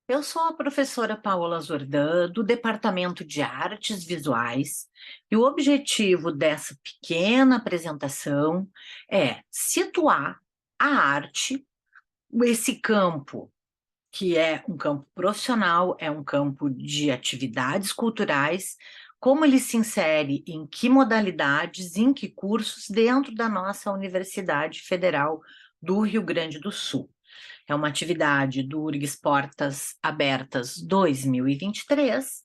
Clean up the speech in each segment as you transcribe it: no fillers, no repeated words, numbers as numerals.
Eu sou a professora Paola Zordan, do Departamento de Artes Visuais, e o objetivo dessa pequena apresentação é situar a arte, esse campo, que é um campo profissional, é um campo de atividades culturais, como ele se insere em que modalidades, em que cursos dentro da nossa Universidade Federal do Rio Grande do Sul. É uma atividade do URGS Portas Abertas 2023,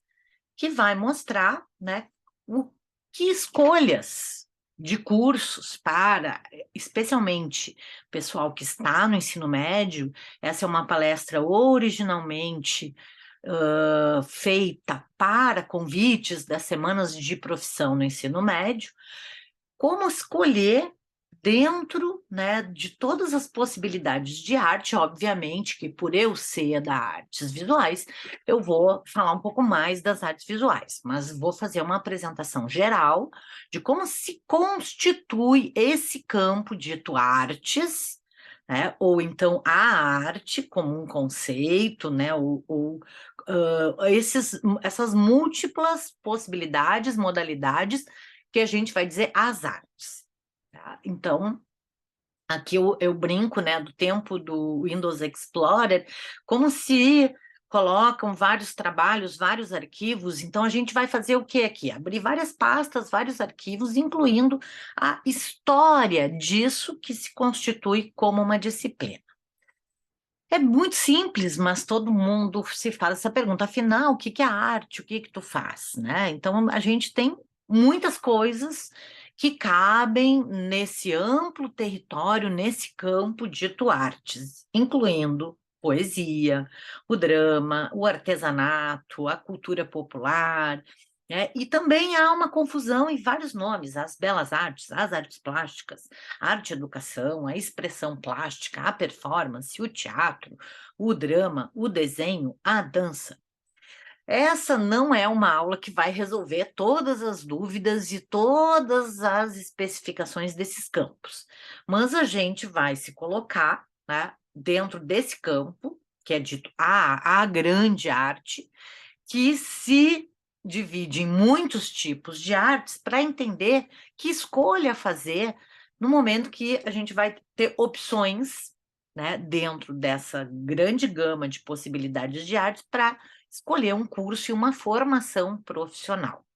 que vai mostrar, né, o que escolhas de cursos para, especialmente pessoal que está no ensino médio. Essa é uma palestra originalmente feita para convites das semanas de profissão no ensino médio, como escolher dentro, né, de todas as possibilidades de arte. Obviamente que por eu ser da artes visuais, eu vou falar um pouco mais das artes visuais, mas vou fazer uma apresentação geral de como se constitui esse campo dito artes, né, ou então a arte como um conceito, né, essas múltiplas possibilidades, modalidades que a gente vai dizer as artes. Tá? Então, aqui eu brinco, né, do tempo do Windows Explorer, como se colocam vários trabalhos, vários arquivos. Então, a gente vai fazer o que aqui? Abrir várias pastas, vários arquivos, incluindo a história disso que se constitui como uma disciplina. É muito simples, mas todo mundo se faz essa pergunta. Afinal, o que que é arte? O que que tu faz, né? Então, a gente tem muitas coisas que cabem nesse amplo território, nesse campo dito artes, incluindo poesia, o drama, o artesanato, a cultura popular, né? E também há uma confusão em vários nomes: as belas artes, as artes plásticas, a arte-educação, a expressão plástica, a performance, o teatro, o drama, o desenho, a dança. Essa não é uma aula que vai resolver todas as dúvidas e todas as especificações desses campos, mas a gente vai se colocar, né, dentro desse campo, que é dito a grande arte, que se divide em muitos tipos de artes, para entender que escolha fazer no momento que a gente vai ter opções, né, dentro dessa grande gama de possibilidades de artes para escolher um curso e uma formação profissional.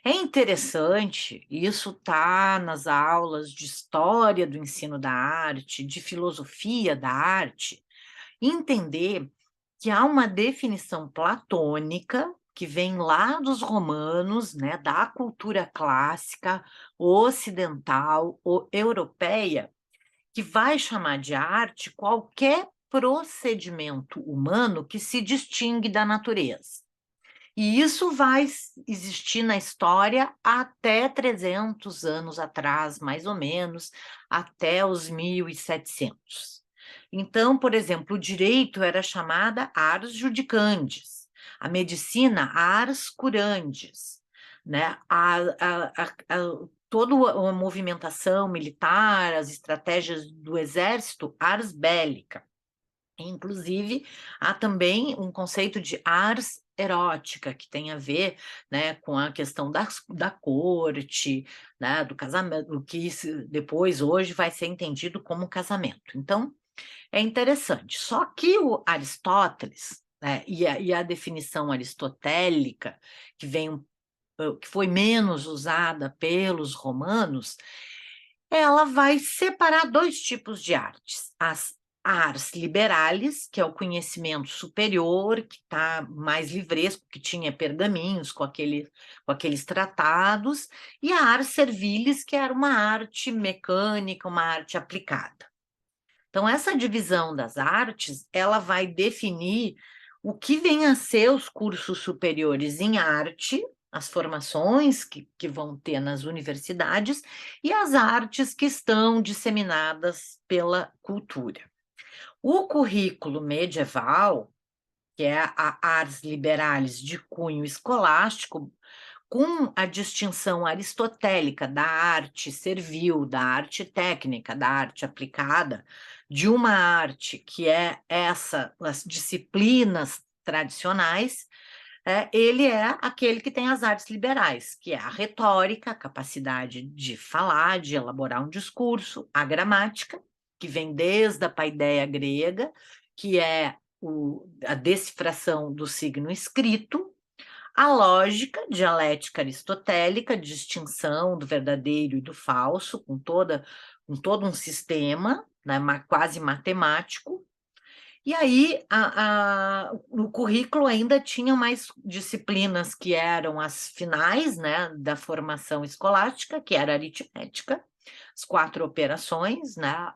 É interessante, isso está nas aulas de história do ensino da arte, de filosofia da arte, entender que há uma definição platônica que vem lá dos romanos, né, da cultura clássica ocidental ou europeia, que vai chamar de arte qualquer procedimento humano que se distingue da natureza. E isso vai existir na história até 300 anos atrás, mais ou menos, até os 1700. Então, por exemplo, o direito era chamada ars judicandis, a medicina ars curandis, né? Toda a movimentação militar, as estratégias do exército, ars bellica. Inclusive, há também um conceito de ars erótica, que tem a ver, né, com a questão da corte, né, do casamento, o que depois, hoje, vai ser entendido como casamento. Então, é interessante. Só que o Aristóteles, né, e a definição aristotélica, que que foi menos usada pelos romanos, ela vai separar dois tipos de artes: as ars liberales, que é o conhecimento superior, que está mais livresco, que tinha pergaminhos com aqueles tratados, e a ars servilis, que era uma arte mecânica, uma arte aplicada. Então, essa divisão das artes, ela vai definir o que vem a ser os cursos superiores em arte, as formações que vão ter nas universidades, e as artes que estão disseminadas pela cultura. O currículo medieval, que é a ars liberalis de cunho escolástico, com a distinção aristotélica da arte servil, da arte técnica, da arte aplicada, de uma arte que é as disciplinas tradicionais, ele é aquele que tem as artes liberais, que é a retórica, a capacidade de falar, de elaborar um discurso, a gramática, que vem desde a paideia grega, que é a decifração do signo escrito, a lógica, dialética aristotélica, distinção do verdadeiro e do falso, com todo um sistema, né, quase matemático. E aí, o currículo ainda tinha mais disciplinas que eram as finais, né, da formação escolástica, que era aritmética, as 4 operações, né,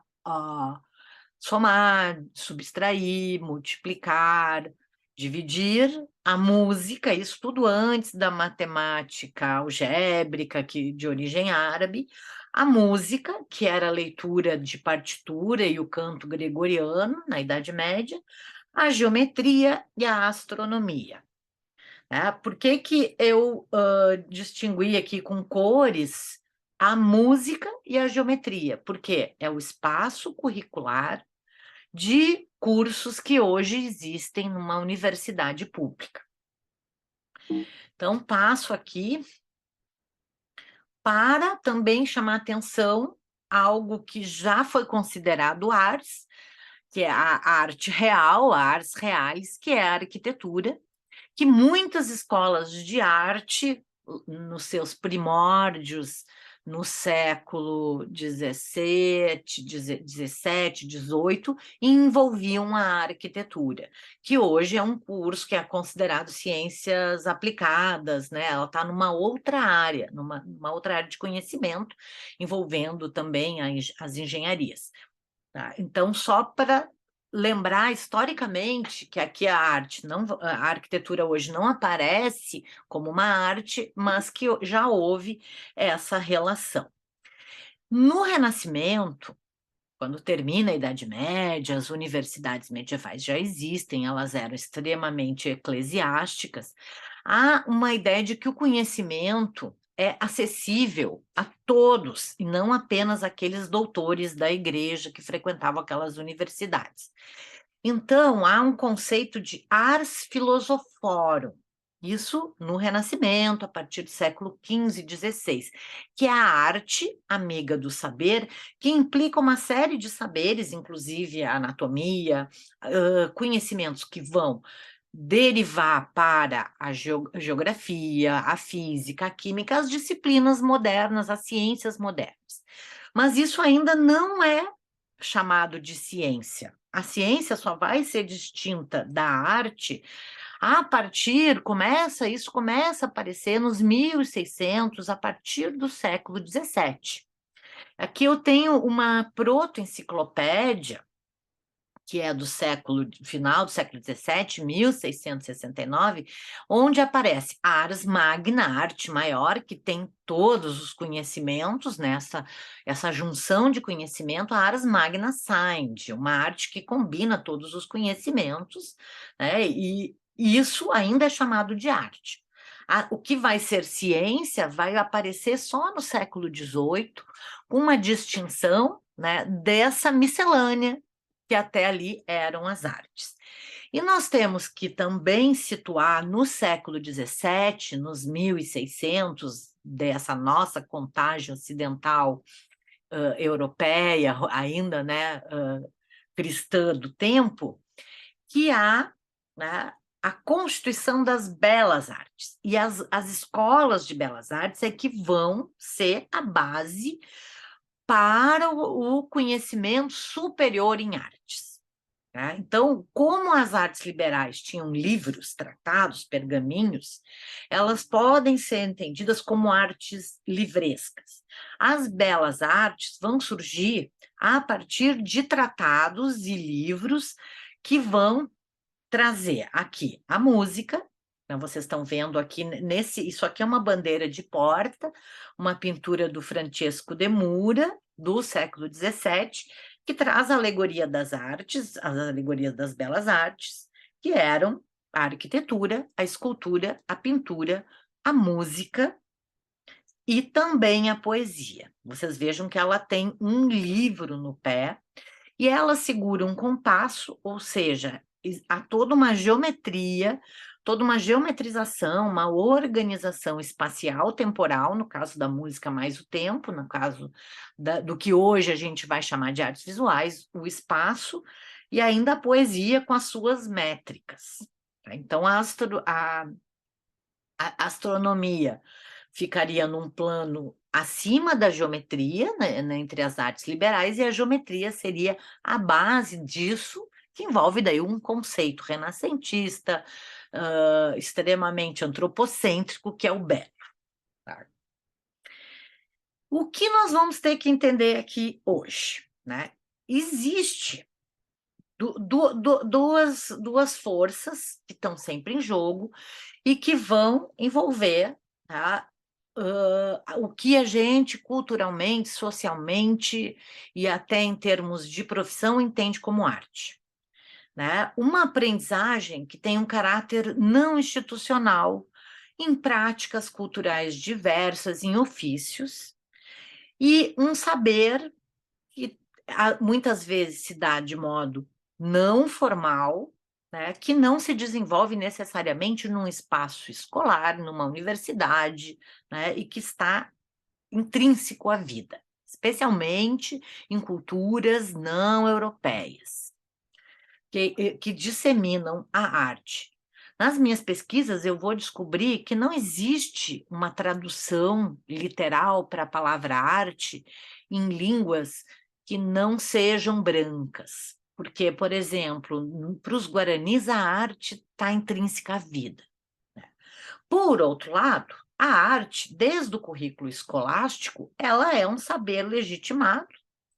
somar, subtrair, multiplicar, dividir, a música, isso tudo antes da matemática algébrica, de origem árabe, a música, que era a leitura de partitura e o canto gregoriano, na Idade Média, a geometria e a astronomia. Por que eu distingui aqui com cores a música e a geometria? Porque é o espaço curricular de cursos que hoje existem numa universidade pública. Então, passo aqui para também chamar atenção a algo que já foi considerado artes, que é a arte real, a artes reais, que é a arquitetura, que muitas escolas de arte, nos seus primórdios, no século XVII, XVII, envolviam a arquitetura, que hoje é um curso que é considerado ciências aplicadas, né? Ela está numa outra área, numa outra área de conhecimento, envolvendo também as engenharias. Tá? Então, só para lembrar historicamente que aqui a arquitetura hoje não aparece como uma arte, mas que já houve essa relação. No Renascimento, quando termina a Idade Média, as universidades medievais já existem, elas eram extremamente eclesiásticas. Há uma ideia de que o conhecimento é acessível a todos, e não apenas aqueles doutores da igreja que frequentavam aquelas universidades. Então, há um conceito de ars philosophorum, isso no Renascimento, a partir do século XV e XVI, que é a arte amiga do saber, que implica uma série de saberes, inclusive a anatomia, conhecimentos que vão derivar para a geografia, a física, a química, as disciplinas modernas, as ciências modernas. Mas isso ainda não é chamado de ciência. A ciência só vai ser distinta da arte isso começa a aparecer nos 1600, a partir do século XVII. Aqui eu tenho uma proto-enciclopédia, que é final do século XVII, 1669, onde aparece a Ars Magna, a arte maior, que tem todos os conhecimentos, essa junção de conhecimento, a Ars Magna Scient, uma arte que combina todos os conhecimentos, né? E isso ainda é chamado de arte. O que vai ser ciência vai aparecer só no século XVIII, com uma distinção, né, dessa miscelânea, que até ali eram as artes. E nós temos que também situar no século XVII, nos 1600, dessa nossa contagem ocidental europeia, ainda, né, cristã do tempo, que há, né, a constituição das belas artes. E as escolas de belas artes é que vão ser a base para o conhecimento superior em artes. Tá? Então, como as artes liberais tinham livros, tratados, pergaminhos, elas podem ser entendidas como artes livrescas. As belas artes vão surgir a partir de tratados e livros que vão trazer aqui a música. Então, vocês estão vendo aqui, isso aqui é uma bandeira de porta, uma pintura do Francesco de Mura, do século XVII, que traz a alegoria das artes, as alegorias das belas artes, que eram a arquitetura, a escultura, a pintura a música e também a poesia. Vocês vejam que ela tem um livro no pé e ela segura um compasso, ou seja, há toda uma geometria, toda uma geometrização, uma organização espacial, temporal, no caso da música, mais o tempo, no caso do que hoje a gente vai chamar de artes visuais, o espaço, e ainda a poesia com as suas métricas. Então, a astronomia ficaria num plano acima da geometria, né, entre as artes liberais, e a geometria seria a base disso, que envolve daí um conceito renascentista, extremamente antropocêntrico, que é o belo. Tá? O que nós vamos ter que entender aqui hoje, né? Existe duas forças que estão sempre em jogo e que vão envolver, tá, o que a gente culturalmente, socialmente e até em termos de profissão entende como arte. Né? Uma aprendizagem que tem um caráter não institucional, em práticas culturais diversas, em ofícios, e um saber que muitas vezes se dá de modo não formal, né, que não se desenvolve necessariamente num espaço escolar, numa universidade, né, e que está intrínseco à vida, especialmente em culturas não europeias, que disseminam a arte. Nas minhas pesquisas, eu vou descobrir que não existe uma tradução literal para a palavra arte em línguas que não sejam brancas. Porque, por exemplo, para os guaranis, a arte está intrínseca à vida. Né? Por outro lado, a arte, desde o currículo escolástico, ela é um saber legitimado,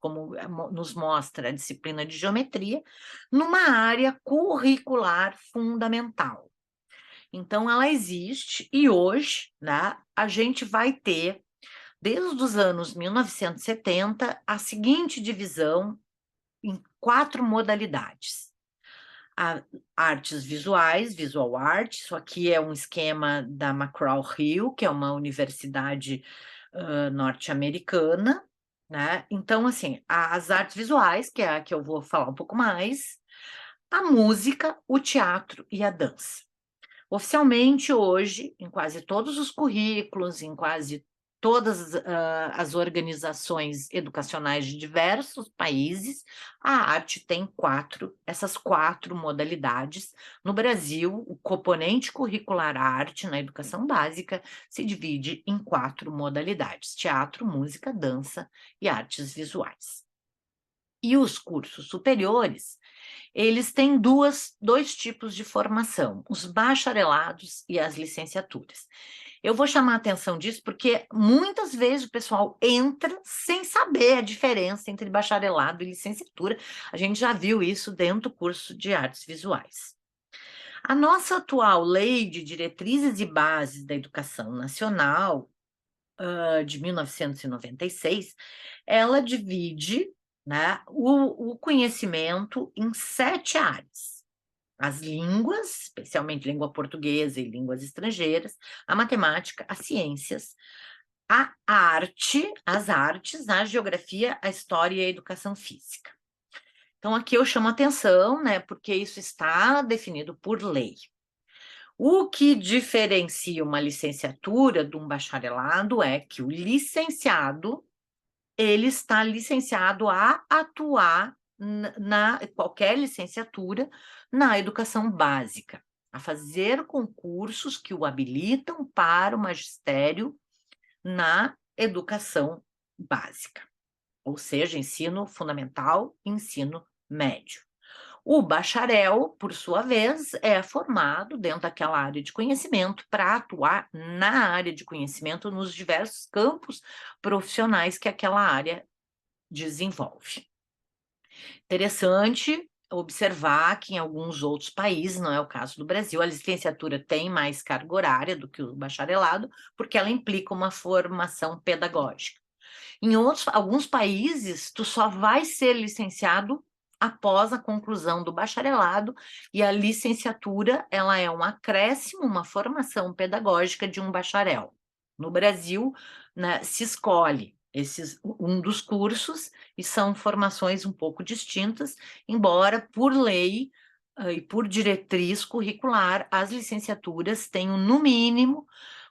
como nos mostra a disciplina de geometria, numa área curricular fundamental. Então, ela existe e hoje, né, a gente vai ter, desde os anos 1970, a seguinte divisão em 4 modalidades. Artes visuais, visual art, isso aqui é um esquema da McGraw-Hill, que é uma universidade norte-americana, né? Então, assim, as artes visuais, que é a que eu vou falar um pouco mais, a música, o teatro e a dança. Oficialmente, hoje, em quase todos os currículos, em quase todas as organizações educacionais de diversos países, a arte tem essas 4 modalidades. No Brasil, o componente curricular arte na educação básica se divide em 4 modalidades: teatro, música, dança e artes visuais. E os cursos superiores, eles têm dois tipos de formação, os bacharelados e as licenciaturas. Eu vou chamar a atenção disso porque muitas vezes o pessoal entra sem saber a diferença entre bacharelado e licenciatura. A gente já viu isso dentro do curso de artes visuais. A nossa atual Lei de Diretrizes e Bases da Educação Nacional, de 1996, ela divide, né, o conhecimento em 7 áreas: as línguas, especialmente língua portuguesa e línguas estrangeiras, a matemática, as ciências, a arte, as artes, a geografia, a história e a educação física. Então, aqui eu chamo atenção, né, porque isso está definido por lei. O que diferencia uma licenciatura de um bacharelado é que o licenciado, ele está licenciado a atuar na qualquer licenciatura na educação básica, a fazer concursos que o habilitam para o magistério na educação básica, ou seja, ensino fundamental e ensino médio. O bacharel, por sua vez, é formado dentro daquela área de conhecimento para atuar na área de conhecimento nos diversos campos profissionais que aquela área desenvolve. Interessante observar que em alguns outros países, não é o caso do Brasil, a licenciatura tem mais carga horária do que o bacharelado, porque ela implica uma formação pedagógica. Em alguns países, tu só vai ser licenciado após a conclusão do bacharelado, e a licenciatura, ela é um acréscimo, uma formação pedagógica de um bacharel. No Brasil, né, se escolhe um dos cursos, e são formações um pouco distintas, embora, por lei, e por diretriz curricular, as licenciaturas tenham, no mínimo,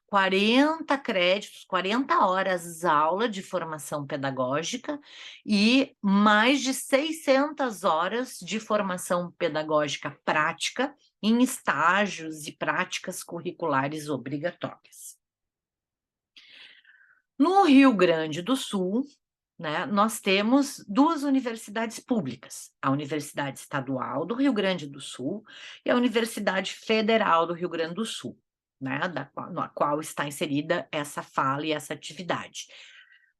40 créditos, 40 horas aula de formação pedagógica e mais de 600 horas de formação pedagógica prática em estágios e práticas curriculares obrigatórias. No Rio Grande do Sul, né, nós temos duas universidades públicas, a Universidade Estadual do Rio Grande do Sul e a Universidade Federal do Rio Grande do Sul, né, na qual está inserida essa fala e essa atividade.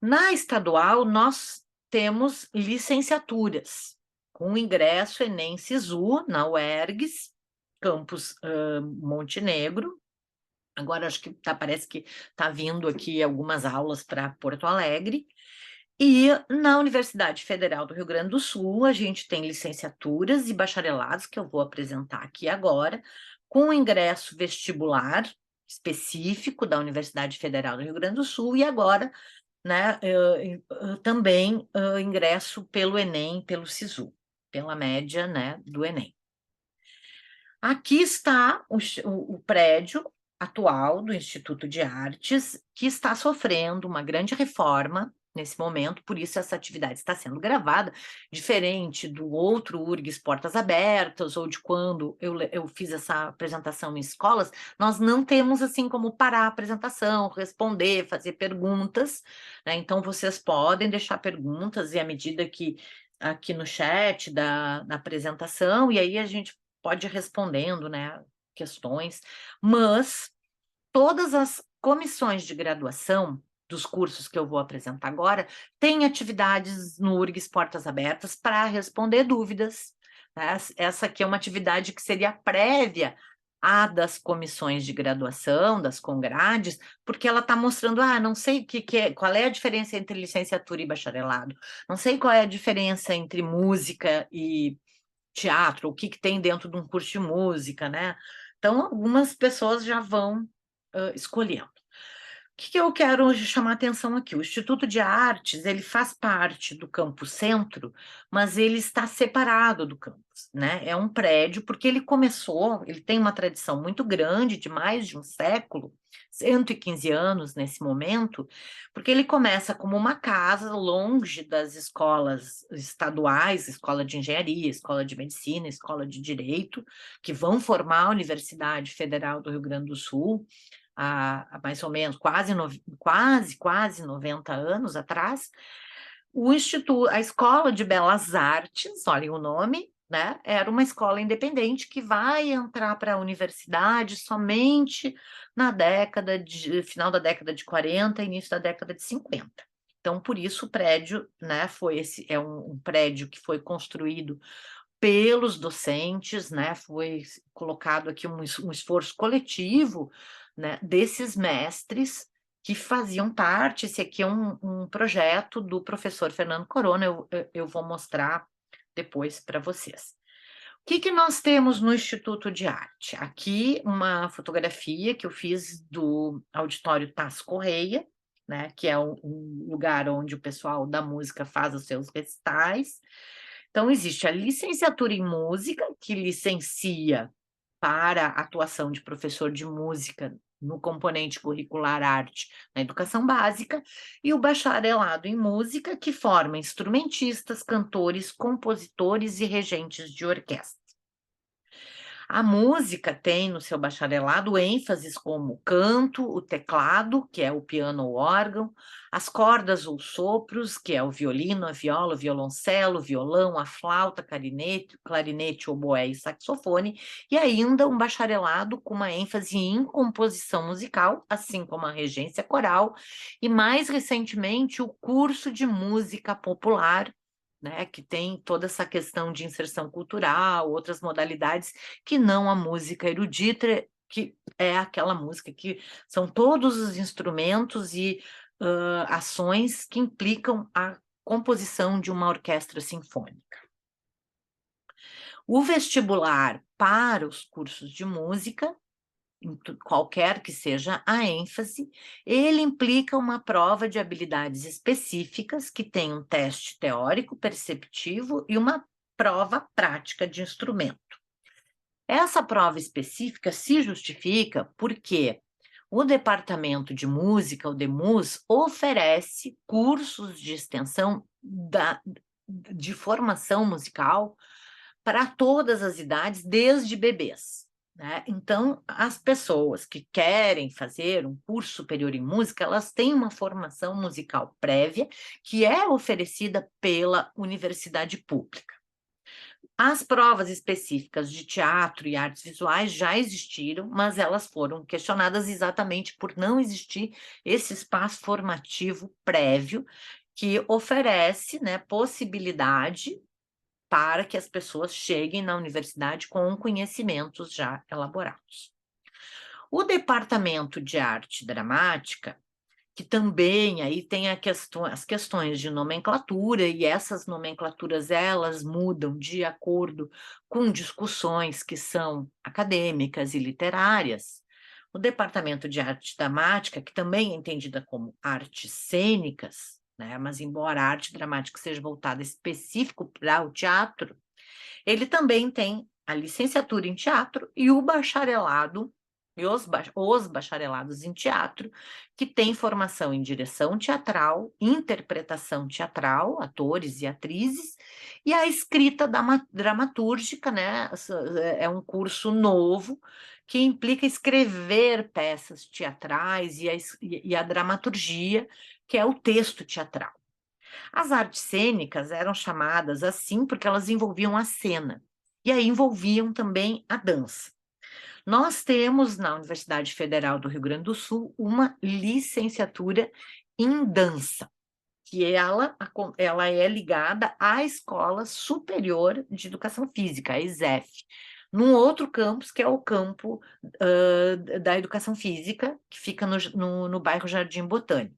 Na estadual, nós temos licenciaturas, com ingresso Enem Sisu, na UERGS, campus Montenegro. Agora acho que parece que está vindo aqui algumas aulas para Porto Alegre. E na Universidade Federal do Rio Grande do Sul, a gente tem licenciaturas e bacharelados, que eu vou apresentar aqui agora, com ingresso vestibular específico da Universidade Federal do Rio Grande do Sul, e agora, né, também ingresso pelo Enem, pelo SISU, pela média, né, do Enem. Aqui está o prédio atual do Instituto de Artes, que está sofrendo uma grande reforma nesse momento, por isso essa atividade está sendo gravada, diferente do outro URGS Portas Abertas, ou de quando eu fiz essa apresentação em escolas, nós não temos assim como parar a apresentação, responder, fazer perguntas, né? Então vocês podem deixar perguntas, e à medida que aqui no chat da apresentação, e aí a gente pode ir respondendo, né, questões, mas todas as comissões de graduação dos cursos que eu vou apresentar agora têm atividades no URGS Portas Abertas para responder dúvidas, né? Essa aqui é uma atividade que seria prévia à das comissões de graduação, das congrades, porque ela está mostrando, não sei qual é a diferença entre licenciatura e bacharelado, não sei qual é a diferença entre música e teatro, o que tem dentro de um curso de música, né? Então, algumas pessoas já vão escolhendo. O que eu quero chamar a atenção aqui? O Instituto de Artes, ele faz parte do campus centro, mas ele está separado do campus, né? É um prédio, porque ele tem uma tradição muito grande, de mais de um século, 115 anos nesse momento, porque ele começa como uma casa longe das escolas estaduais, escola de engenharia, escola de medicina, escola de direito, que vão formar a Universidade Federal do Rio Grande do Sul, há mais ou menos quase 90 anos atrás, a Escola de Belas Artes, olhem o nome, né, era uma escola independente que vai entrar para a universidade somente na final da década de 40, início da década de 50. Então, por isso o prédio, né, é um prédio que foi construído pelos docentes, né, foi colocado aqui um esforço coletivo, né, desses mestres que faziam parte. Esse aqui é um projeto do professor Fernando Corona, eu vou mostrar depois para vocês. O que nós temos no Instituto de Arte? Aqui uma fotografia que eu fiz do Auditório Tasso Correia, né, que é um lugar onde o pessoal da música faz os seus recitais. Então, existe a licenciatura em música, que licencia para a atuação de professor de música no componente curricular arte na educação básica, e o bacharelado em música, que forma instrumentistas, cantores, compositores e regentes de orquestra. A música tem no seu bacharelado ênfases como o canto, o teclado, que é o piano ou órgão, as cordas ou sopros, que é o violino, a viola, o violoncelo, o violão, a flauta, clarinete, oboé e saxofone, e ainda um bacharelado com uma ênfase em composição musical, assim como a regência coral, e mais recentemente o curso de música popular, né, que tem toda essa questão de inserção cultural, outras modalidades, que não a música erudita, que é aquela música que são todos os instrumentos e ações que implicam a composição de uma orquestra sinfônica. O vestibular para os cursos de música, qualquer que seja a ênfase, ele implica uma prova de habilidades específicas que tem um teste teórico perceptivo e uma prova prática de instrumento. Essa prova específica se justifica porque o Departamento de Música, o DEMUS, oferece cursos de extensão de formação musical para todas as idades, desde bebês, né? Então, as pessoas que querem fazer um curso superior em música, elas têm uma formação musical prévia que é oferecida pela universidade pública. As provas específicas de teatro e artes visuais já existiram, mas elas foram questionadas exatamente por não existir esse espaço formativo prévio que oferece, né, possibilidade para que as pessoas cheguem na universidade com conhecimentos já elaborados. O Departamento de Arte Dramática, que também aí tem as questões de nomenclatura, e essas nomenclaturas elas mudam de acordo com discussões que são acadêmicas e literárias. O Departamento de Arte Dramática, que também é entendida como artes cênicas, né, mas embora a arte dramática seja voltada específico para o teatro, ele também tem a licenciatura em teatro e o bacharelado, e os bacharelados em teatro, que tem formação em direção teatral, interpretação teatral, atores e atrizes, e a escrita dramatúrgica, né? É um curso novo que implica escrever peças teatrais e a dramaturgia, que é o texto teatral. As artes cênicas eram chamadas assim porque elas envolviam a cena, e aí envolviam também a dança. Nós temos na Universidade Federal do Rio Grande do Sul uma licenciatura em dança, que ela é ligada à Escola Superior de Educação Física, a ESEF, num outro campus, que é o campo da Educação Física, que fica no bairro Jardim Botânico.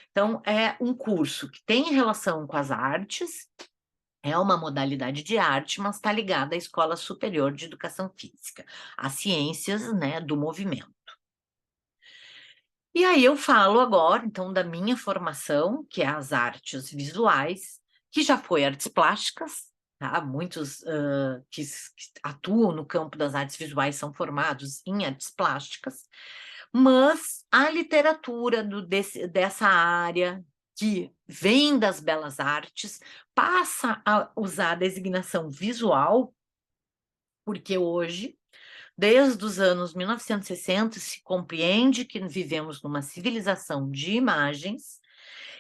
Então, é um curso que tem relação com as artes, é uma modalidade de arte, mas está ligada à Escola Superior de Educação Física, às ciências, né, do movimento. E aí eu falo agora, então, da minha formação, que é as artes visuais, que já foi artes plásticas, tá? Muitos que atuam no campo das artes visuais são formados em artes plásticas, mas a literatura dessa área, que vem das belas artes, passa a usar a designação visual, porque hoje, desde os anos 1960, se compreende que vivemos numa civilização de imagens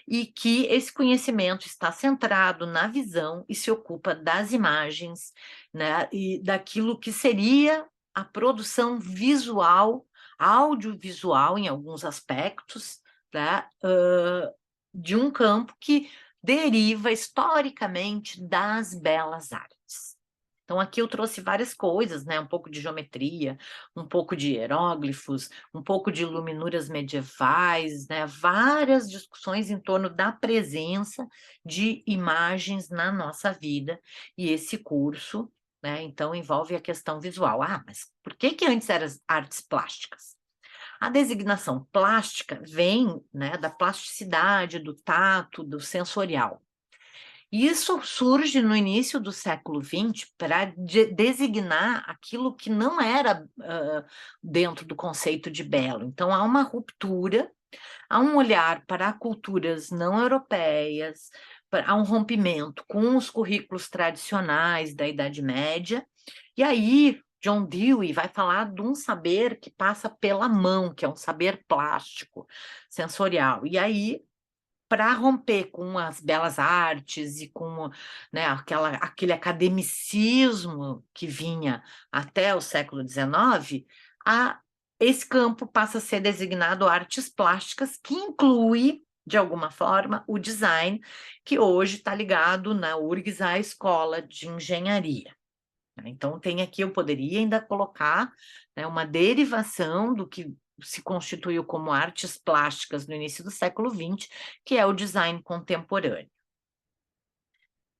e que esse conhecimento está centrado na visão e se ocupa das imagens, né, e daquilo que seria a produção visual, audiovisual em alguns aspectos, né, de um campo que deriva historicamente das belas artes. Então, aqui eu trouxe várias coisas, né? Um pouco de geometria, um pouco de hieróglifos, um pouco de iluminuras medievais, né? Várias discussões em torno da presença de imagens na nossa vida. E esse curso, né? Então, envolve a questão visual. Ah, mas por que antes eram artes plásticas? A designação plástica vem, né, da plasticidade, do tato, do sensorial. Isso surge no início do século XX para designar aquilo que não era dentro do conceito de belo. Então, há uma ruptura, há um olhar para culturas não europeias, há um rompimento com os currículos tradicionais da Idade Média, e aí John Dewey vai falar de um saber que passa pela mão, que é um saber plástico, sensorial. E aí, para romper com as belas artes e com, né, aquele academicismo que vinha até o século XIX, esse campo passa a ser designado artes plásticas, que inclui, de alguma forma, o design, que hoje está ligado na URGS à escola de engenharia. Então, tem aqui, eu poderia ainda colocar, né, uma derivação do que se constituiu como artes plásticas no início do século XX, que é o design contemporâneo.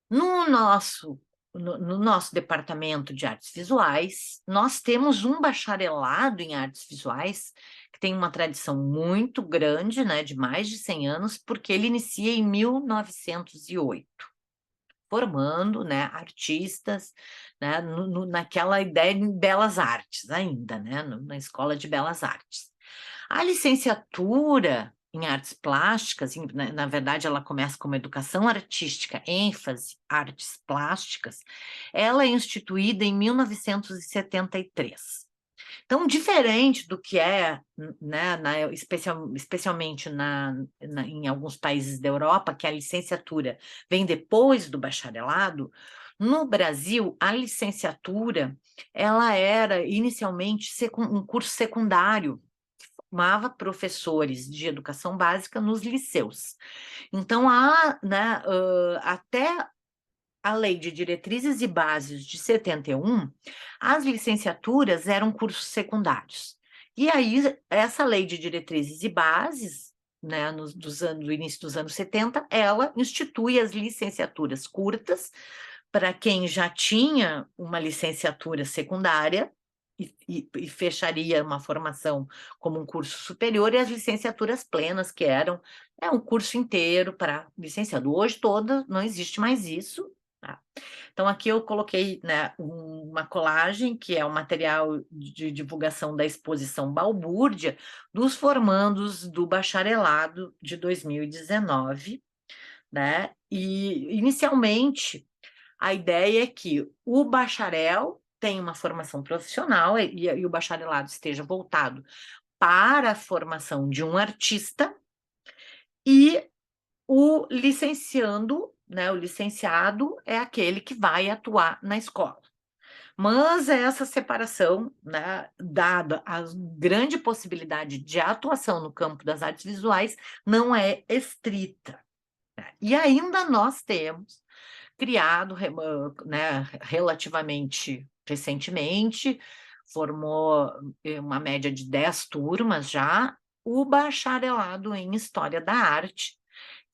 No nosso no nosso departamento de artes visuais, nós temos um bacharelado em artes visuais que tem uma tradição muito grande, né, de mais de 100 anos, porque ele inicia em 1908, formando, né, artistas, né, naquela ideia de belas artes ainda, né, na Escola de Belas Artes. A licenciatura em artes plásticas, na verdade, ela começa como educação artística, ênfase artes plásticas, ela é instituída em 1973. Então, diferente do que é, né, especialmente em alguns países da Europa, que a licenciatura vem depois do bacharelado, no Brasil, a licenciatura ela era inicialmente um curso secundário, formava professores de educação básica nos liceus. Então, né, até a Lei de Diretrizes e Bases de 71, as licenciaturas eram cursos secundários. E aí, essa Lei de Diretrizes e Bases, né, do início dos anos 70, ela institui as licenciaturas curtas para quem já tinha uma licenciatura secundária e fecharia uma formação como um curso superior, e as licenciaturas plenas, que eram um curso inteiro para licenciado. Hoje toda não existe mais isso. Tá? Então, aqui eu coloquei, né, uma colagem, que é o material de divulgação da exposição Balbúrdia, dos formandos do bacharelado de 2019, né? E, inicialmente, a ideia é que o bacharel tenha uma formação profissional e o bacharelado esteja voltado para a formação de um artista, e o licenciando, né, o licenciado é aquele que vai atuar na escola. Mas essa separação, né, dada a grande possibilidade de atuação no campo das artes visuais, não é estrita. E ainda nós temos criado, né, relativamente recentemente, formou uma média de 10 turmas já, o bacharelado em História da Arte,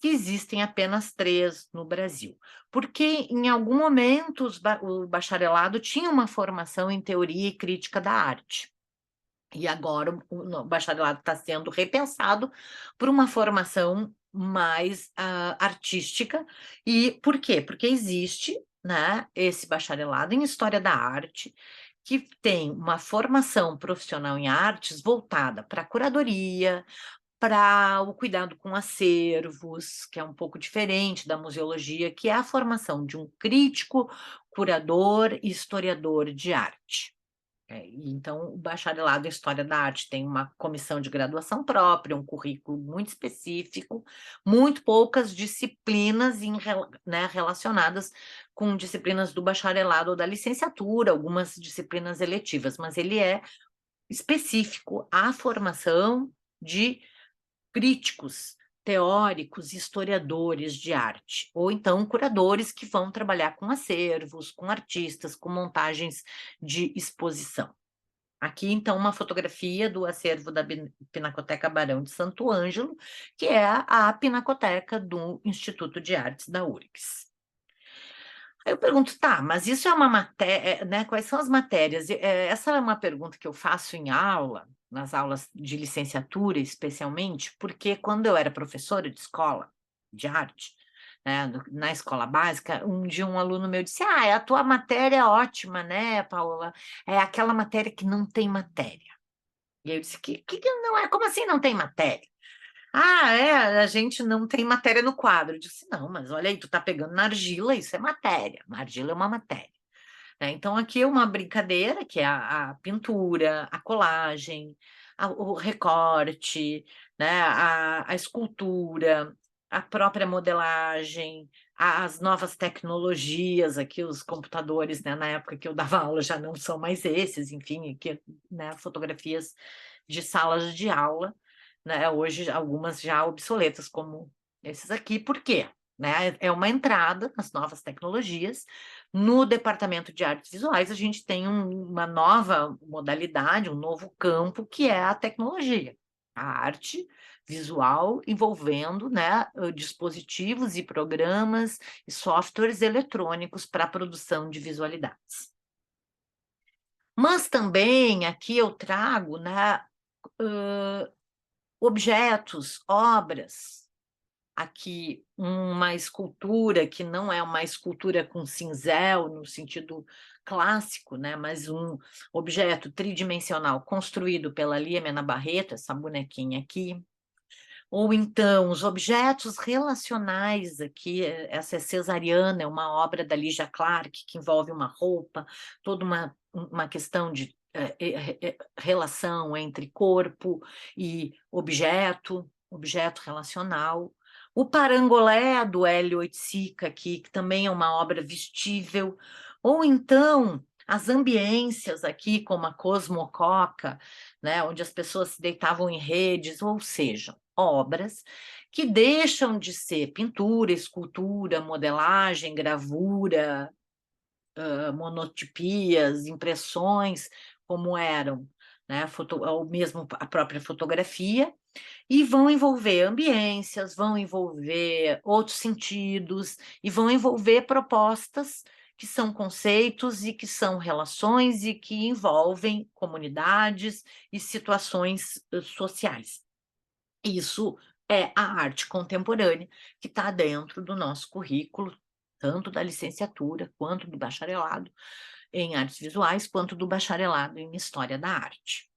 que existem apenas 3 no Brasil. Porque, em algum momento, o bacharelado tinha uma formação em teoria e crítica da arte. E agora o bacharelado está sendo repensado por uma formação mais artística. E por quê? Porque existe, né, esse bacharelado em História da Arte, que tem uma formação profissional em artes voltada para a curadoria, para o cuidado com acervos, que é um pouco diferente da museologia, que é a formação de um crítico, curador e historiador de arte. Então, o bacharelado em História da Arte tem uma comissão de graduação própria, um currículo muito específico, muito poucas disciplinas né, relacionadas com disciplinas do bacharelado ou da licenciatura, algumas disciplinas eletivas, mas ele é específico à formação de críticos, teóricos, historiadores de arte, ou então curadores que vão trabalhar com acervos, com artistas, com montagens de exposição. Aqui, então, uma fotografia do acervo da Pinacoteca Barão de Santo Ângelo, que é a pinacoteca do Instituto de Artes da URGS. Aí eu pergunto, tá, mas isso é uma matéria, né? Quais são as matérias? Essa é uma pergunta que eu faço em aula, nas aulas de licenciatura, especialmente, porque quando eu era professora de escola de arte, né, na escola básica, um dia um aluno meu disse: Ah, a tua matéria é ótima, né, Paula? É aquela matéria que não tem matéria. E aí eu disse: que não é? Como assim não tem matéria? Ah, a gente não tem matéria no quadro. Eu disse: Não, mas olha aí, tu tá pegando na argila, isso é matéria. Uma argila é uma matéria. Né? Então, aqui é uma brincadeira, que é a pintura, a colagem, o recorte, né? A escultura, a própria modelagem, as novas tecnologias, aqui os computadores, né? Na época que eu dava aula já não são mais esses, enfim, aqui, né? Fotografias de salas de aula, né? Hoje algumas já obsoletas, como esses aqui. Por quê? Né? É uma entrada nas novas tecnologias. No departamento de artes visuais, a gente tem uma nova modalidade, um novo campo, que é a tecnologia. A arte visual envolvendo, né, dispositivos e programas e softwares eletrônicos para a produção de visualidades. Mas também aqui eu trago, né, objetos, obras. Aqui uma escultura que não é uma escultura com cinzel no sentido clássico, né, mas um objeto tridimensional construído pela Lia Mena Barreto, essa bonequinha aqui. Ou então os objetos relacionais aqui, essa é Cesariana, é uma obra da Lygia Clark que envolve uma roupa, toda uma questão de relação entre corpo e objeto relacional. O Parangolé, do Hélio Oiticica, aqui, que também é uma obra vestível. Ou então as ambiências aqui, como a Cosmococa, né, onde as pessoas se deitavam em redes, ou seja, obras que deixam de ser pintura, escultura, modelagem, gravura, monotipias, impressões, como eram, né, ou mesmo a própria fotografia, e vão envolver ambiências, vão envolver outros sentidos, e vão envolver propostas que são conceitos e que são relações e que envolvem comunidades e situações sociais. Isso é a arte contemporânea que está dentro do nosso currículo, tanto da licenciatura quanto do bacharelado em artes visuais, quanto do bacharelado em história da arte.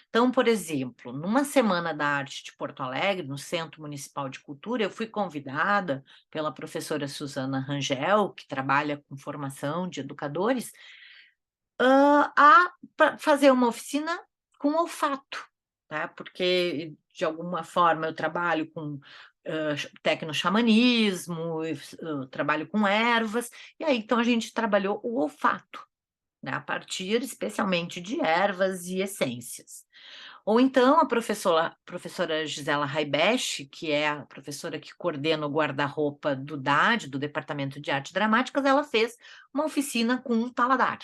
Então, por exemplo, numa Semana da Arte de Porto Alegre, no Centro Municipal de Cultura, eu fui convidada pela professora Suzana Rangel, que trabalha com formação de educadores, a fazer uma oficina com olfato, tá? Porque, de alguma forma, eu trabalho com tecnoxamanismo, eu trabalho com ervas, e aí, então, a gente trabalhou o olfato, né? A partir, especialmente, de ervas e essências. Ou então, a professora Gisela Raibesch, que é a professora que coordena o guarda-roupa do DAD, do Departamento de Artes Dramáticas, ela fez uma oficina com um paladar,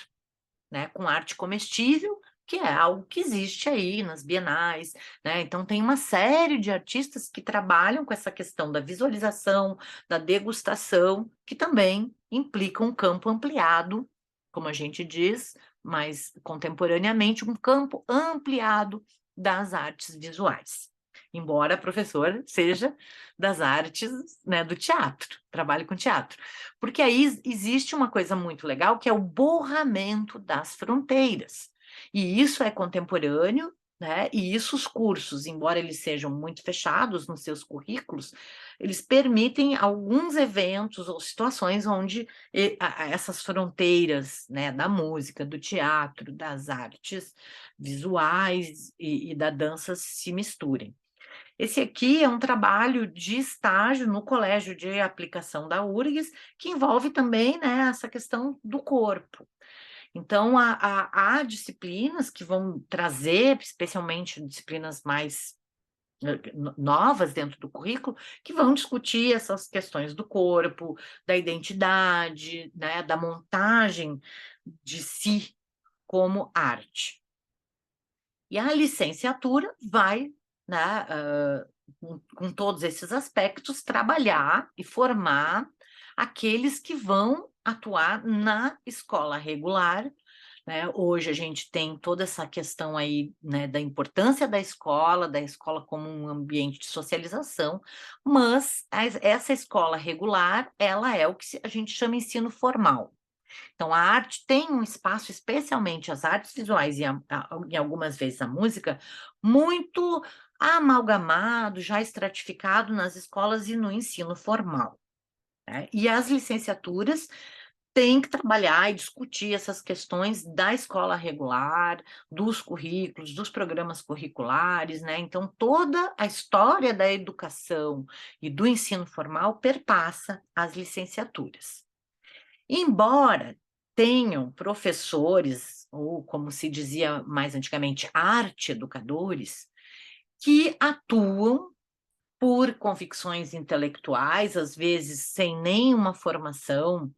né, com arte comestível, que é algo que existe aí nas bienais, né? Então tem uma série de artistas que trabalham com essa questão da visualização, da degustação, que também implica um campo ampliado, como a gente diz, mas contemporaneamente um campo ampliado das artes visuais. Embora a professora seja das artes, né, do teatro, trabalhe com teatro. Porque aí existe uma coisa muito legal, que é o borramento das fronteiras. E isso é contemporâneo, né? E isso os cursos, embora eles sejam muito fechados nos seus currículos, eles permitem alguns eventos ou situações onde essas fronteiras, né, da música, do teatro, das artes visuais e da dança se misturem. Esse aqui é um trabalho de estágio no Colégio de Aplicação da URGS, que envolve também, né, essa questão do corpo. Então, há disciplinas que vão trazer, especialmente disciplinas mais novas dentro do currículo, que vão discutir essas questões do corpo, da identidade, né, da montagem de si como arte. E a licenciatura vai, né, com todos esses aspectos, trabalhar e formar aqueles que vão atuar na escola regular, né? Hoje a gente tem toda essa questão aí, né, da importância da escola como um ambiente de socialização, mas essa escola regular, ela é o que a gente chama ensino formal. Então, a arte tem um espaço, especialmente as artes visuais e algumas vezes a música, muito amalgamado, já estratificado nas escolas e no ensino formal, né? E as licenciaturas têm que trabalhar e discutir essas questões da escola regular, dos currículos, dos programas curriculares, né? Então, toda a história da educação e do ensino formal perpassa as licenciaturas. Embora tenham professores, ou como se dizia mais antigamente, arte-educadores, que atuam por convicções intelectuais, às vezes sem nenhuma formação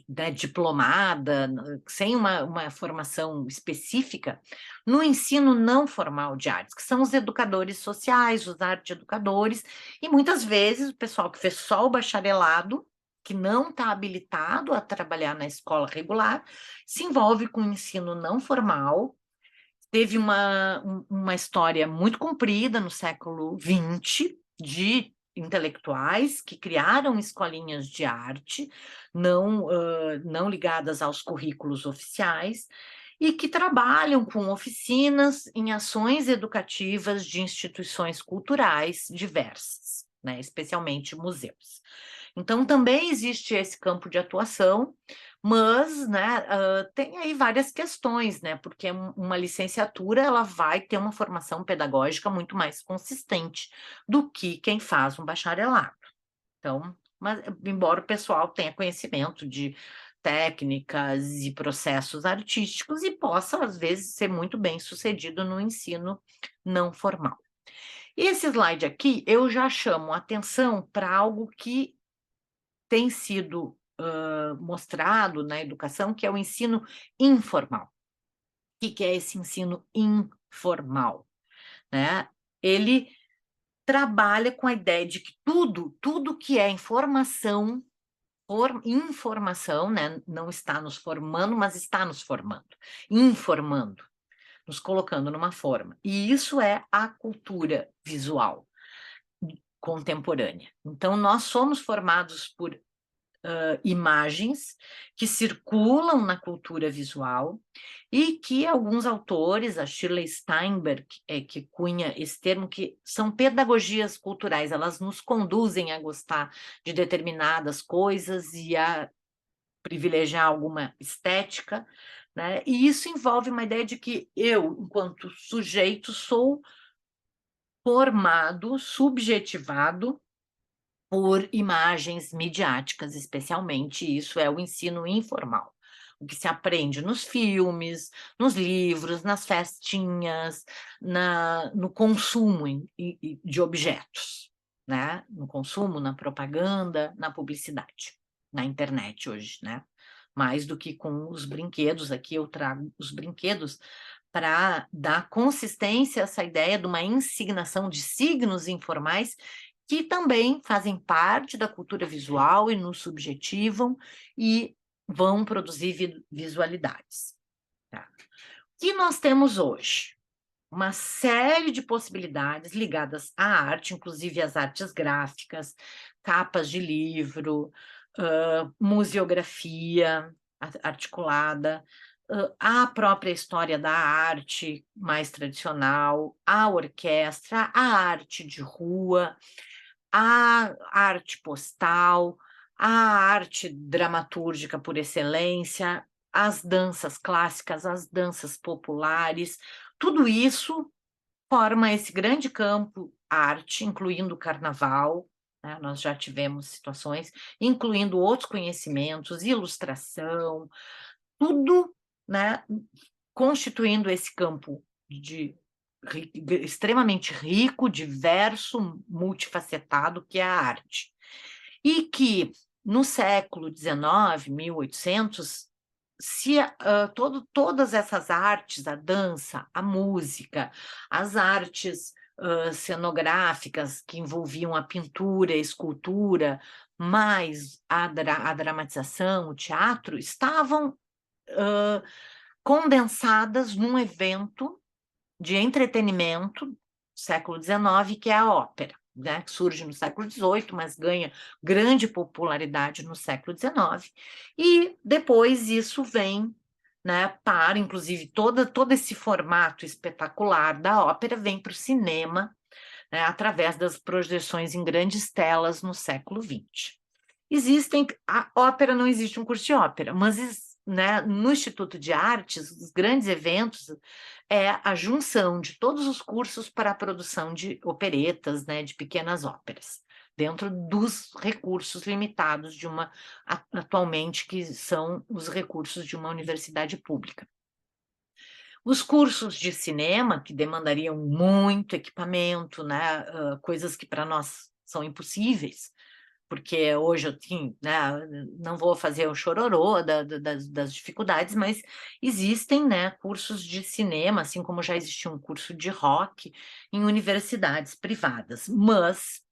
né, diplomada, sem uma formação específica, no ensino não formal de artes, que são os educadores sociais, os arte-educadores, e muitas vezes o pessoal que fez só o bacharelado, que não está habilitado a trabalhar na escola regular, se envolve com o ensino não formal. Teve uma história muito comprida no século XX de intelectuais que criaram escolinhas de arte, não ligadas aos currículos oficiais, e que trabalham com oficinas em ações educativas de instituições culturais diversas, né, especialmente museus. Então, também existe esse campo de atuação, mas, né, tem aí várias questões, né, porque uma licenciatura ela vai ter uma formação pedagógica muito mais consistente do que quem faz um bacharelado. Então, mas, embora o pessoal tenha conhecimento de técnicas e processos artísticos e possa, às vezes, ser muito bem sucedido no ensino não formal. Esse slide aqui, eu já chamo atenção para algo que tem sido mostrado na educação, que é o ensino informal. O que é esse ensino informal? Né? Ele trabalha com a ideia de que tudo que é informação, né, não está nos formando, mas está nos formando, informando, nos colocando numa forma. E isso é a cultura visual contemporânea. Então, nós somos formados por imagens que circulam na cultura visual e que alguns autores, a Shirley Steinberg, que cunha esse termo, que são pedagogias culturais, elas nos conduzem a gostar de determinadas coisas e a privilegiar alguma estética, né? E isso envolve uma ideia de que eu, enquanto sujeito, sou formado, subjetivado por imagens midiáticas, especialmente, isso é o ensino informal. O que se aprende nos filmes, nos livros, nas festinhas, no consumo de objetos, né? No consumo, na propaganda, na publicidade, na internet hoje, né? Mais do que com os brinquedos, aqui eu trago os brinquedos para dar consistência a essa ideia de uma insignação de signos informais que também fazem parte da cultura visual e nos subjetivam e vão produzir visualidades. Tá? O que nós temos hoje? Uma série de possibilidades ligadas à arte, inclusive as artes gráficas, capas de livro, museografia articulada, a própria história da arte mais tradicional, a orquestra, a arte de rua, a arte postal, a arte dramatúrgica por excelência, as danças clássicas, as danças populares, tudo isso forma esse grande campo arte, incluindo o carnaval, né? Nós já tivemos situações, incluindo outros conhecimentos, ilustração, tudo, né, constituindo esse campo extremamente rico, diverso, multifacetado, que é a arte. E que, no século XIX, 1800, todas essas artes, a dança, a música, as artes cenográficas que envolviam a pintura, a escultura, mais a dramatização, o teatro, estavam condensadas num evento de entretenimento do século XIX, que é a ópera, né? Que surge no século XVIII, mas ganha grande popularidade no século XIX, e depois isso vem, né, para, inclusive, todo esse formato espetacular da ópera vem para o cinema, né, através das projeções em grandes telas no século XX. A ópera não existe um curso de ópera, mas, né, no Instituto de Artes, os grandes eventos é a junção de todos os cursos para a produção de operetas, né, de pequenas óperas, dentro dos recursos limitados atualmente, que são os recursos de uma universidade pública. Os cursos de cinema, que demandariam muito equipamento, né, coisas que para nós são impossíveis, porque hoje eu tinha, né, não vou fazer o chororô das dificuldades, mas existem, né, cursos de cinema, assim como já existia um curso de rock em universidades privadas, mas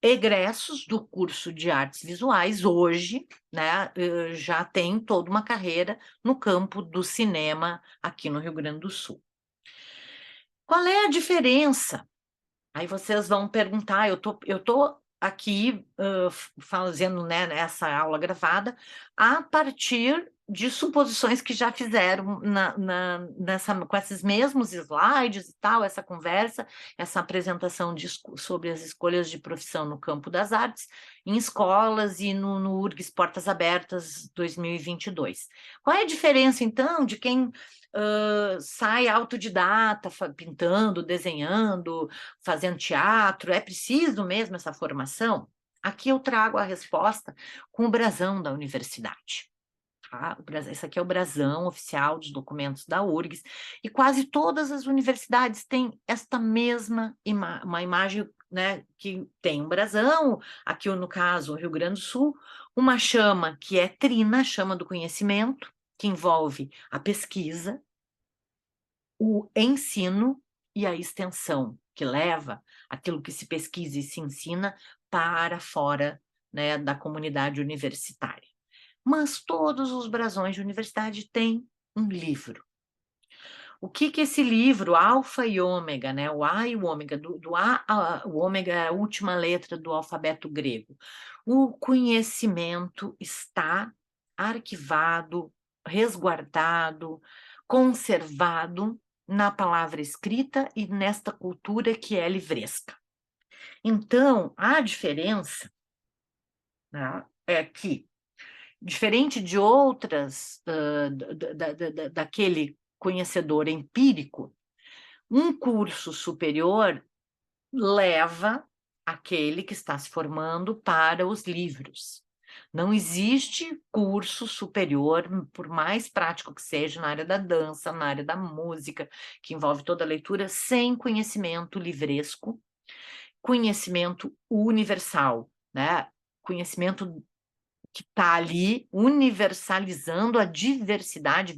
egressos do curso de artes visuais hoje, né, já tem toda uma carreira no campo do cinema aqui no Rio Grande do Sul. Qual é a diferença? Aí vocês vão perguntar, eu tô aqui fazendo, né, essa aula gravada a partir de suposições que já fizeram com esses mesmos slides e tal, essa conversa, essa apresentação sobre as escolhas de profissão no campo das artes, em escolas e no URGS Portas Abertas 2022. Qual é a diferença, então, de quem sai autodidata, pintando, desenhando, fazendo teatro, é preciso mesmo essa formação? Aqui eu trago a resposta com o brasão da universidade. Tá? Esse aqui é o brasão oficial dos documentos da URGS, e quase todas as universidades têm esta mesma uma imagem, né, que tem um brasão, aqui no caso, o Rio Grande do Sul, uma chama que é trina, chama do conhecimento, que envolve a pesquisa, o ensino e a extensão, que leva aquilo que se pesquisa e se ensina para fora, né, da comunidade universitária. Mas todos os brasões de universidade têm um livro. O que que esse livro, Alfa e Ômega, né, o A e o Ômega, do A, o Ômega é a última letra do alfabeto grego. O conhecimento está arquivado, resguardado, conservado na palavra escrita e nesta cultura que é livresca. Então, a diferença, né, é que, diferente de outras, daquele conhecedor empírico, um curso superior leva aquele que está se formando para os livros. Não existe curso superior, por mais prático que seja, na área da dança, na área da música, que envolve toda a leitura, sem conhecimento livresco, conhecimento universal, né? Conhecimento que está ali universalizando a diversidade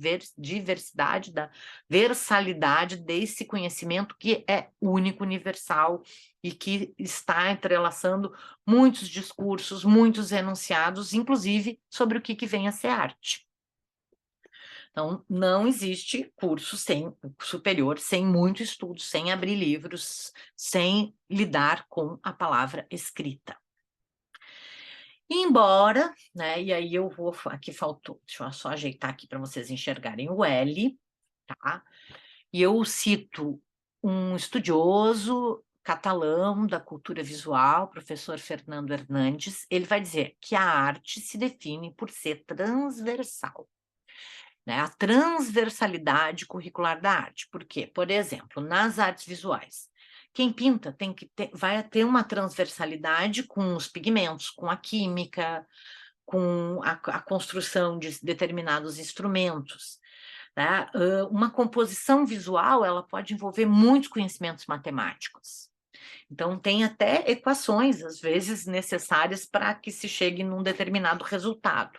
da versalidade desse conhecimento que é único, universal e que está entrelaçando muitos discursos, muitos enunciados, inclusive sobre o que vem a ser arte. Então, não existe curso superior sem muito estudo, sem abrir livros, sem lidar com a palavra escrita. Embora, né, e aí eu vou, aqui faltou, deixa eu só ajeitar aqui para vocês enxergarem o L, tá? E eu cito um estudioso catalão da cultura visual, professor Fernando Hernandes, ele vai dizer que a arte se define por ser transversal, né? A transversalidade curricular da arte. Por quê? Por exemplo, nas artes visuais, quem pinta vai ter uma transversalidade com os pigmentos, com a química, com a construção de determinados instrumentos. Né? Uma composição visual, ela pode envolver muitos conhecimentos matemáticos. Então, tem até equações, às vezes, necessárias para que se chegue num determinado resultado.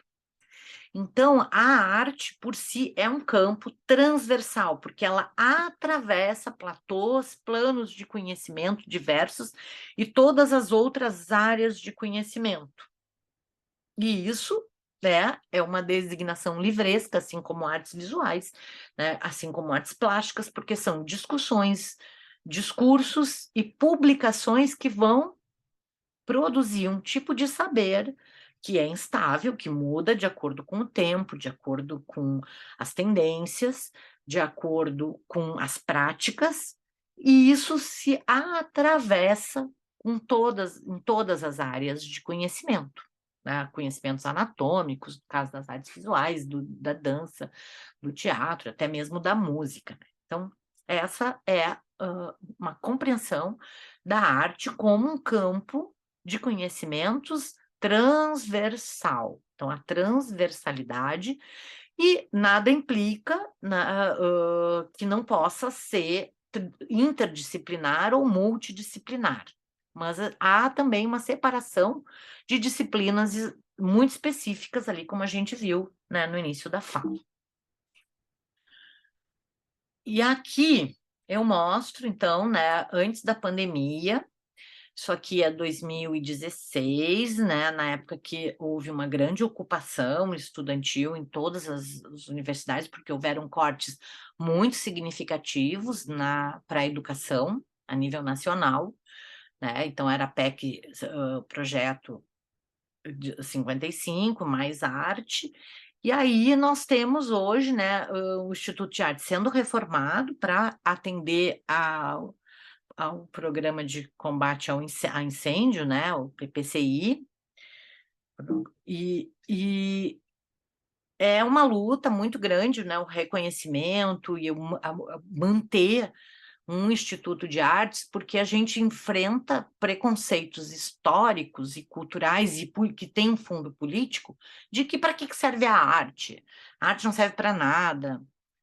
Então, a arte, por si, é um campo transversal, porque ela atravessa platôs, planos de conhecimento diversos e todas as outras áreas de conhecimento. E isso, né, é uma designação livresca, assim como artes visuais, né, assim como artes plásticas, porque são discussões, discursos e publicações que vão produzir um tipo de saber que é instável, que muda de acordo com o tempo, de acordo com as tendências, de acordo com as práticas, e isso se atravessa em todas as áreas de conhecimento, né? Conhecimentos anatômicos, no caso das artes visuais, da dança, do teatro, até mesmo da música, né? Então, essa é uma compreensão da arte como um campo de conhecimentos transversal. Então, a transversalidade, e nada implica que não possa ser interdisciplinar ou multidisciplinar. mas há também uma separação de disciplinas muito específicas ali, como a gente viu, né, no início da fala. E aqui eu mostro, então, né, antes da pandemia, isso aqui é 2016, né, na época que houve uma grande ocupação estudantil em todas as universidades, porque houveram cortes muito significativos para a educação a nível nacional, né, então era PEC, projeto de 55, mais arte, e aí nós temos hoje, né, o Instituto de Arte sendo reformado para atender ao programa de combate a incêndio, né, o PPCI, e é uma luta muito grande, né, o reconhecimento e manter um instituto de artes, porque a gente enfrenta preconceitos históricos e culturais e que tem um fundo político de que para que serve a arte? A arte não serve para nada,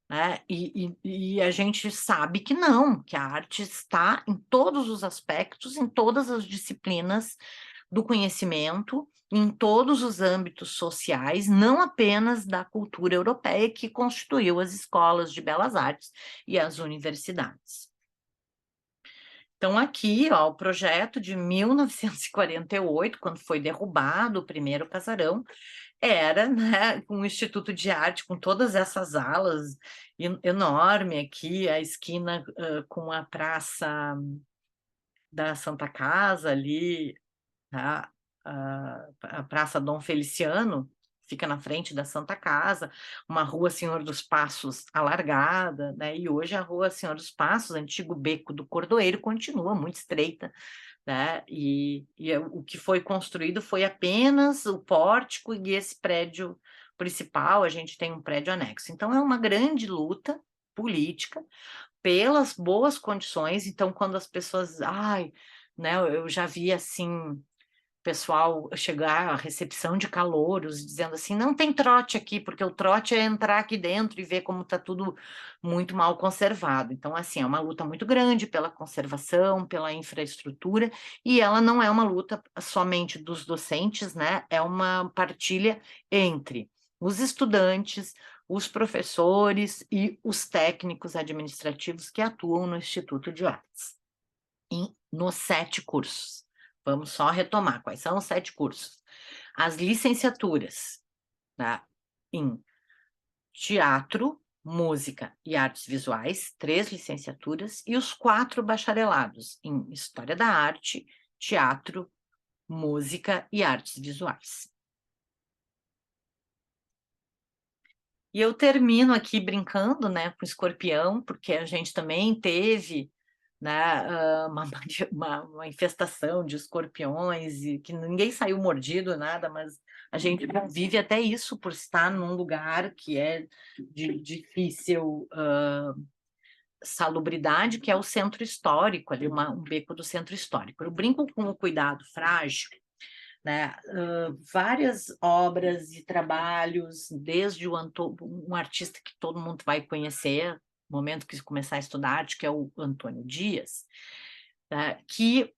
né? E a gente sabe que não, que a arte está em todos os aspectos, em todas as disciplinas do conhecimento, em todos os âmbitos sociais, não apenas da cultura europeia que constituiu as escolas de belas artes e as universidades. Então, aqui, ó, o projeto de 1948, quando foi derrubado o primeiro casarão, era, né, um instituto de arte com todas essas alas enorme aqui, a esquina com a Praça da Santa Casa ali, tá? A Praça Dom Feliciano, fica na frente da Santa Casa, uma rua Senhor dos Passos alargada, né? E hoje a rua Senhor dos Passos, antigo Beco do Cordoeiro, continua muito estreita, né? E o que foi construído foi apenas o pórtico e esse prédio principal, a gente tem um prédio anexo. Então é uma grande luta política pelas boas condições. Então, quando as pessoas, ai, né, eu já vi assim pessoal chegar à recepção de calouros, dizendo assim, não tem trote aqui, porque o trote é entrar aqui dentro e ver como está tudo muito mal conservado. Então, assim, é uma luta muito grande pela conservação, pela infraestrutura, e ela não é uma luta somente dos docentes, né? É uma partilha entre os estudantes, os professores e os técnicos administrativos que atuam no Instituto de Artes, nos 7 cursos. Vamos só retomar quais são os 7 cursos. As licenciaturas, tá? Em teatro, música e artes visuais, 3 licenciaturas, e os 4 bacharelados em história da arte, teatro, música e artes visuais. E eu termino aqui brincando, né, com o escorpião, porque a gente também teve, né, uma infestação de escorpiões e que ninguém saiu mordido, nada, mas a gente vive até isso por estar num lugar que é de difícil salubridade, que é o centro histórico, ali um beco do centro histórico. Eu brinco com o cuidado frágil, né? Várias obras e trabalhos, desde um artista que todo mundo vai conhecer, no momento que começar a estudar arte, que é o Antônio Dias, né? Que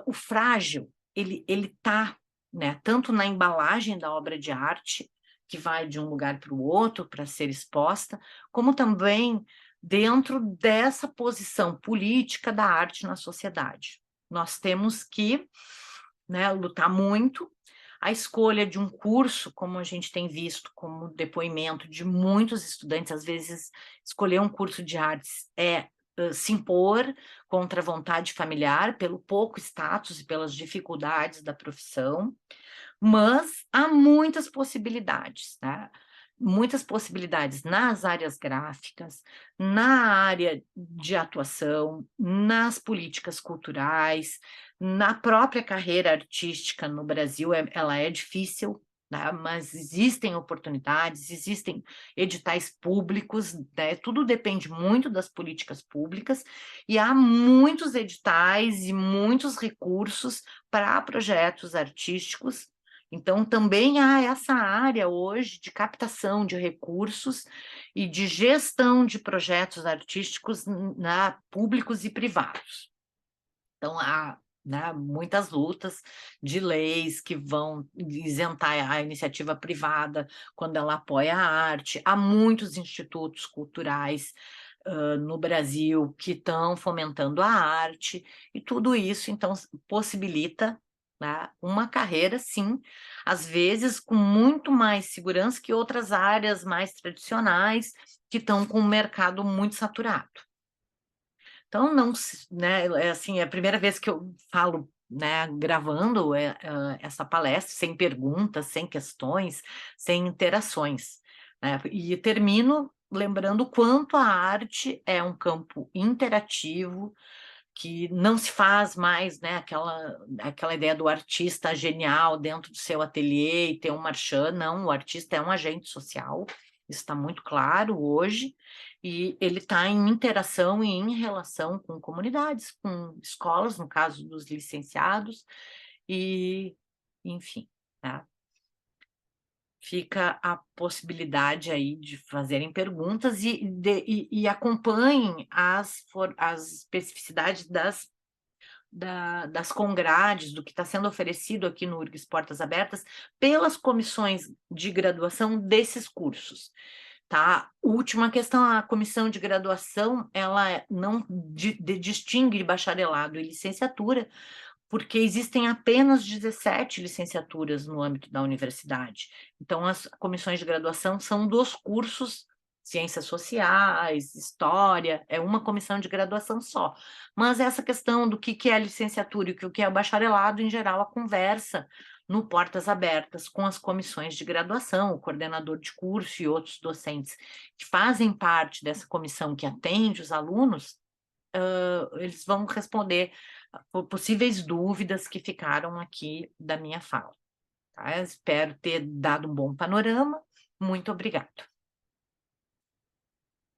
o frágil, ele está, né, tanto na embalagem da obra de arte, que vai de um lugar para o outro para ser exposta, como também dentro dessa posição política da arte na sociedade. Nós temos que, né, lutar muito. A escolha de um curso, como a gente tem visto como depoimento de muitos estudantes, às vezes escolher um curso de artes é se impor contra a vontade familiar, pelo pouco status e pelas dificuldades da profissão, mas há muitas possibilidades, né? Muitas possibilidades nas áreas gráficas, na área de atuação, nas políticas culturais, na própria carreira artística no Brasil, ela é difícil, né? Mas existem oportunidades, existem editais públicos, né? Tudo depende muito das políticas públicas, e há muitos editais e muitos recursos para projetos artísticos. Então, também há essa área hoje de captação de recursos e de gestão de projetos artísticos públicos e privados. Então, há, né, muitas lutas de leis que vão isentar a iniciativa privada quando ela apoia a arte. Há muitos institutos culturais no Brasil que estão fomentando a arte, e tudo isso, então, possibilita, né, uma carreira, sim, às vezes com muito mais segurança que outras áreas mais tradicionais, que estão com o mercado muito saturado. Então, não, né, é assim, é a primeira vez que eu falo, né, gravando essa palestra, sem perguntas, sem questões, sem interações, né, e termino lembrando o quanto a arte é um campo interativo, que não se faz mais, né, aquela ideia do artista genial dentro do seu ateliê e ter um marchand, não, o artista é um agente social, isso está muito claro hoje, e ele está em interação e em relação com comunidades, com escolas, no caso dos licenciados, e enfim, tá? Fica a possibilidade aí de fazerem perguntas e acompanhem as especificidades das congrades, do que está sendo oferecido aqui no URGS Portas Abertas, pelas comissões de graduação desses cursos. Tá? Última questão, a comissão de graduação, ela não distingue bacharelado e licenciatura, porque existem apenas 17 licenciaturas no âmbito da universidade. Então, as comissões de graduação são dos cursos Ciências Sociais, História, é uma comissão de graduação só. Mas essa questão do que é a licenciatura e o que é o bacharelado, em geral, a conversa no Portas Abertas com as comissões de graduação, o coordenador de curso e outros docentes que fazem parte dessa comissão que atende os alunos, eles vão responder possíveis dúvidas que ficaram aqui da minha fala. Tá? Espero ter dado um bom panorama. Muito obrigada.